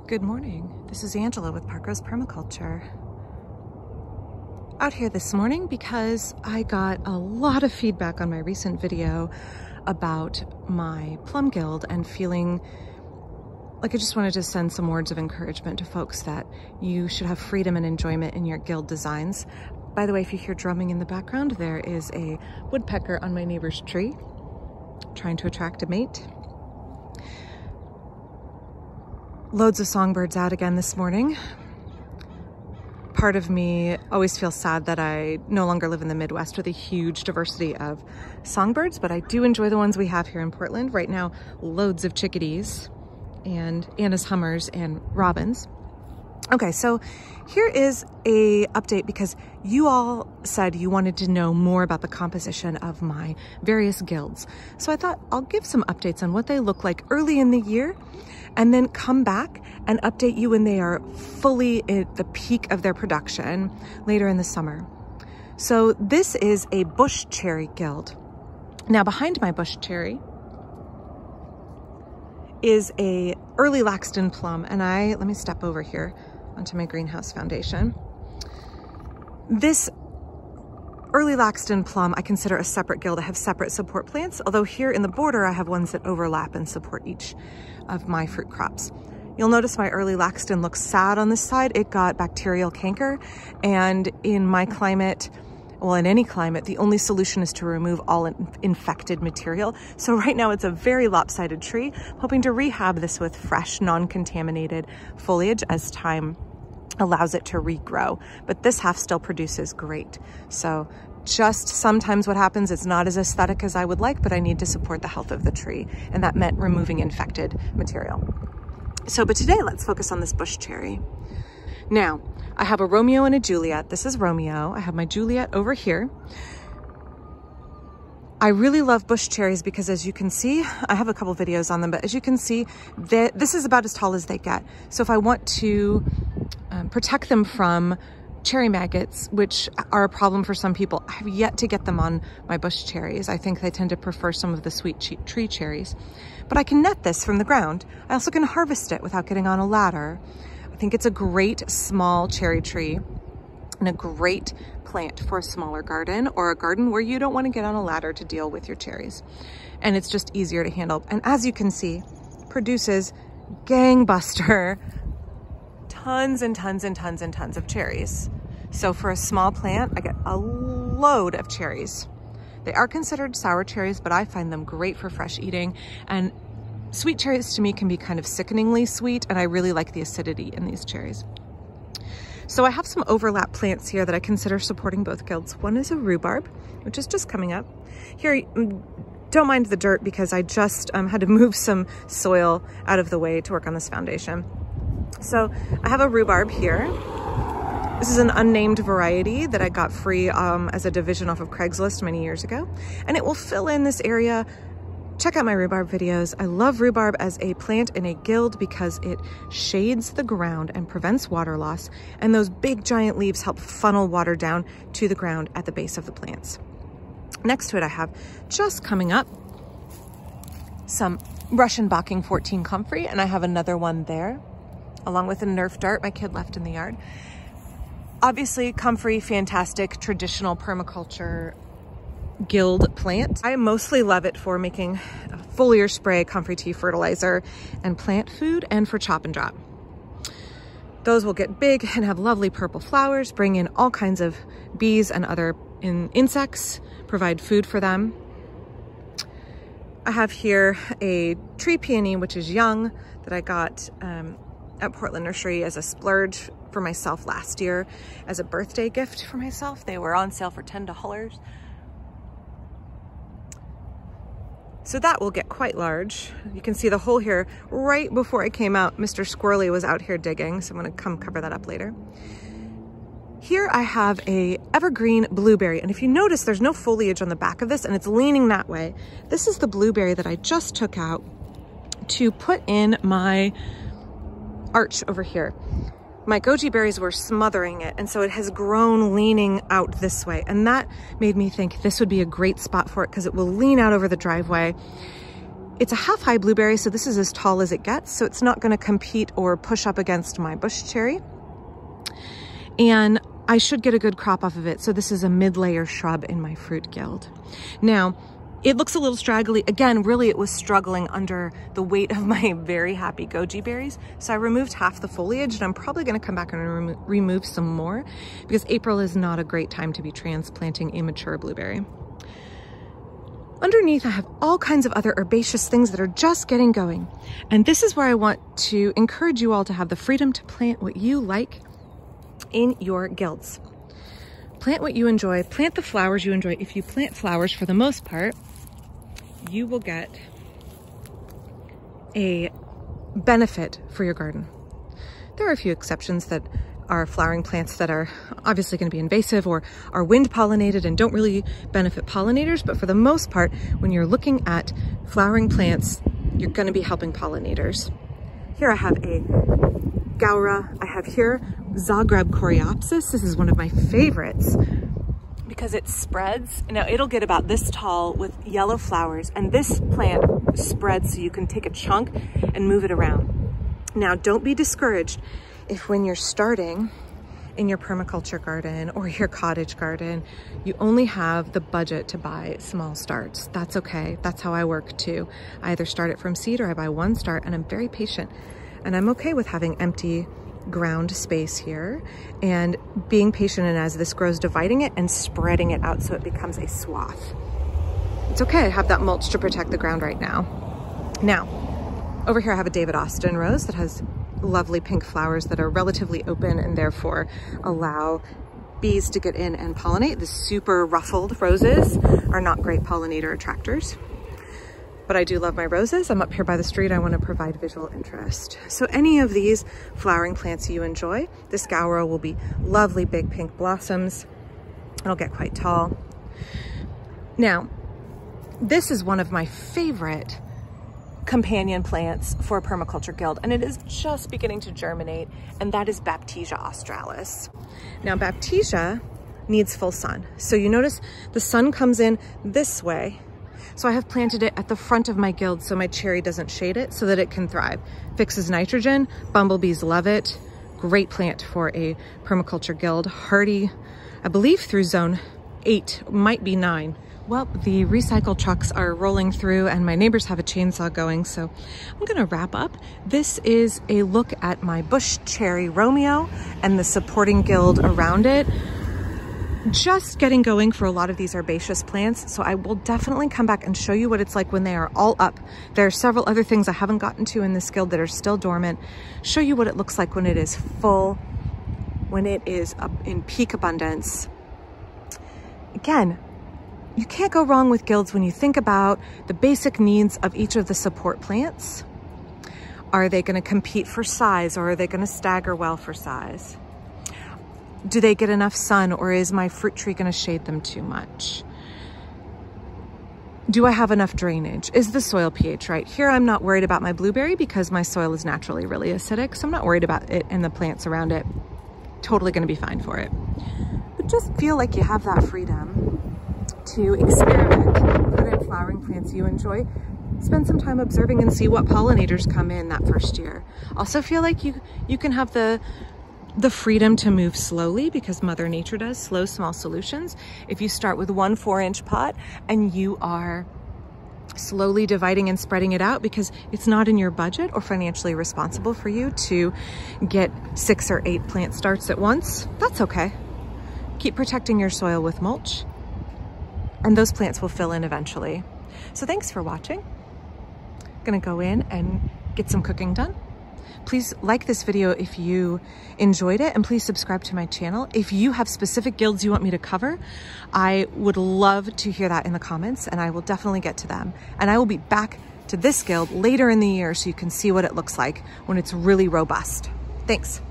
Good morning. This is Angela with Parker's Permaculture. Out here this morning because I got a lot of feedback on my recent video about my plum guild and feeling like I just wanted to send some words of encouragement to folks that you should have freedom and enjoyment in your guild designs. By the way, if you hear drumming in the background, there is a woodpecker on my neighbor's tree trying to attract a mate. Loads of songbirds out again this morning. Part of me always feels sad that I no longer live in the Midwest with a huge diversity of songbirds, but I do enjoy the ones we have here in Portland. Right now, loads of chickadees and Anna's hummers and robins. Okay, so here is a update because you all said you wanted to know more about the composition of my various guilds. So I thought I'll give some updates on what they look like early in the year and then come back and update you when they are fully at the peak of their production later in the summer. So this is a bush cherry guild. Now behind my bush cherry is a early Laxton plum, and let me step over here onto my greenhouse foundation. This early Laxton plum I consider a separate guild. I have separate support plants, although here in the border I have ones that overlap and support each of my fruit crops. You'll notice my early Laxton looks sad on this side. It got bacterial canker, and in my climate, well, in any climate, the only solution is to remove all infected material. So right now it's a very lopsided tree, hoping to rehab this with fresh, non-contaminated foliage as time allows it to regrow. But this half still produces great. So just sometimes what happens, it's not as aesthetic as I would like, but I need to support the health of the tree. And that meant removing infected material. But today let's focus on this bush cherry. Now, I have a Romeo and a Juliet. This is Romeo. I have my Juliet over here. I really love bush cherries because, as you can see, I have a couple videos on them, but as you can see, this is about as tall as they get. So if I want to protect them from cherry maggots, which are a problem for some people, I have yet to get them on my bush cherries. I think they tend to prefer some of the sweet tree cherries. But I can net this from the ground. I also can harvest it without getting on a ladder. I think it's a great small cherry tree and a great plant for a smaller garden or a garden where you don't want to get on a ladder to deal with your cherries. And it's just easier to handle. And as you can see, produces gangbuster tons and tons and tons and tons of cherries. So for a small plant, I get a load of cherries. They are considered sour cherries, but I find them great for fresh eating. And sweet cherries to me can be kind of sickeningly sweet, and I really like the acidity in these cherries. So I have some overlap plants here that I consider supporting both guilds. One is a rhubarb, which is just coming up. Here, don't mind the dirt because I just had to move some soil out of the way to work on this foundation. So I have a rhubarb here. This is an unnamed variety that I got free as a division off of Craigslist many years ago, and it will fill in this area. Check out my rhubarb videos. I love rhubarb as a plant in a guild because it shades the ground and prevents water loss, and those big giant leaves help funnel water down to the ground at the base of the plants. Next to it, I have just coming up some Russian Bocking 14 Comfrey, and I have another one there, along with a Nerf dart my kid left in the yard. Obviously, Comfrey, fantastic traditional permaculture guild plant. I mostly love it for making foliar spray, comfrey tea fertilizer, and plant food, and for chop and drop. Those will get big and have lovely purple flowers, bring in all kinds of bees and other insects, provide food for them. I have here a tree peony, which is young, that I got at Portland Nursery as a splurge for myself last year as a birthday gift for myself. They were on sale for $10. So that will get quite large. You can see the hole here. Right before I came out, Mr. Squirrely was out here digging, so I'm gonna come cover that up later. Here I have a Evergreen Blueberry, and if you notice, there's no foliage on the back of this, and it's leaning that way. This is the blueberry that I just took out to put in my arch over here. My goji berries were smothering it, and so it has grown leaning out this way, and that made me think this would be a great spot for it because it will lean out over the driveway. It's a half-high blueberry, so this is as tall as it gets, so it's not gonna compete or push up against my bush cherry. And I should get a good crop off of it, so this is a mid-layer shrub in my fruit guild. Now, it looks a little straggly. Again, really it was struggling under the weight of my very happy goji berries. So I removed half the foliage, and I'm probably gonna come back and remove some more, because April is not a great time to be transplanting a mature blueberry. Underneath, I have all kinds of other herbaceous things that are just getting going. And this is where I want to encourage you all to have the freedom to plant what you like in your guilds. Plant what you enjoy, plant the flowers you enjoy. If you plant flowers, for the most part, you will get a benefit for your garden. There are a few exceptions that are flowering plants that are obviously going to be invasive or are wind pollinated and don't really benefit pollinators, but for the most part, when you're looking at flowering plants, you're going to be helping pollinators. Here I have a gaura. I have here Zagreb coreopsis. This is one of my favorites because it spreads. Now it'll get about this tall with yellow flowers, and this plant spreads so you can take a chunk and move it around. Now don't be discouraged if when you're starting in your permaculture garden or your cottage garden, you only have the budget to buy small starts. That's okay. That's how I work too. I either start it from seed or I buy one start, and I'm very patient. And I'm okay with having empty ground space here and being patient, and as this grows, dividing it and spreading it out so it becomes a swath. It's okay, I have that mulch to protect the ground right now. Now, over here I have a David Austin rose that has lovely pink flowers that are relatively open and therefore allow bees to get in and pollinate. The super ruffled roses are not great pollinator attractors, but I do love my roses. I'm up here by the street. I want to provide visual interest. So any of these flowering plants you enjoy, this gaura will be lovely big pink blossoms. It'll get quite tall. Now, this is one of my favorite companion plants for a permaculture guild, and it is just beginning to germinate, and that is Baptisia australis. Now Baptisia needs full sun. So you notice the sun comes in this way. So I have planted it at the front of my guild so my cherry doesn't shade it, so that it can thrive. Fixes nitrogen, bumblebees love it. Great plant for a permaculture guild. Hardy, I believe through zone 8, might be 9. Well, the recycle trucks are rolling through and my neighbors have a chainsaw going, so I'm gonna wrap up. This is a look at my bush cherry Romeo and the supporting guild around it. Just getting going for a lot of these herbaceous plants, so I will definitely come back and show you what it's like when they are all up. There are several other things I haven't gotten to in this guild that are still dormant. Show you what it looks like when it is full, when it is up in peak abundance. Again, you can't go wrong with guilds when you think about the basic needs of each of the support plants. Are they going to compete for size, or are they going to stagger well for size? Do they get enough sun, or is my fruit tree going to shade them too much? Do I have enough drainage? Is the soil pH right? Here I'm not worried about my blueberry because my soil is naturally really acidic, so I'm not worried about it and the plants around it. Totally going to be fine for it. But just feel like you have that freedom to experiment, put in flowering plants you enjoy, spend some time observing and see what pollinators come in that first year. Also feel like you can have the freedom to move slowly, because Mother Nature does slow, small solutions. If you start with one 4-inch pot and you are slowly dividing and spreading it out because it's not in your budget or financially responsible for you to get 6 or 8 plant starts at once, that's okay. Keep protecting your soil with mulch, and those plants will fill in eventually. So thanks for watching. I'm gonna go in and get some cooking done. Please like this video if you enjoyed it, and please subscribe to my channel. If you have specific guilds you want me to cover, I would love to hear that in the comments, and I will definitely get to them. And I will be back to this guild later in the year so you can see what it looks like when it's really robust. Thanks.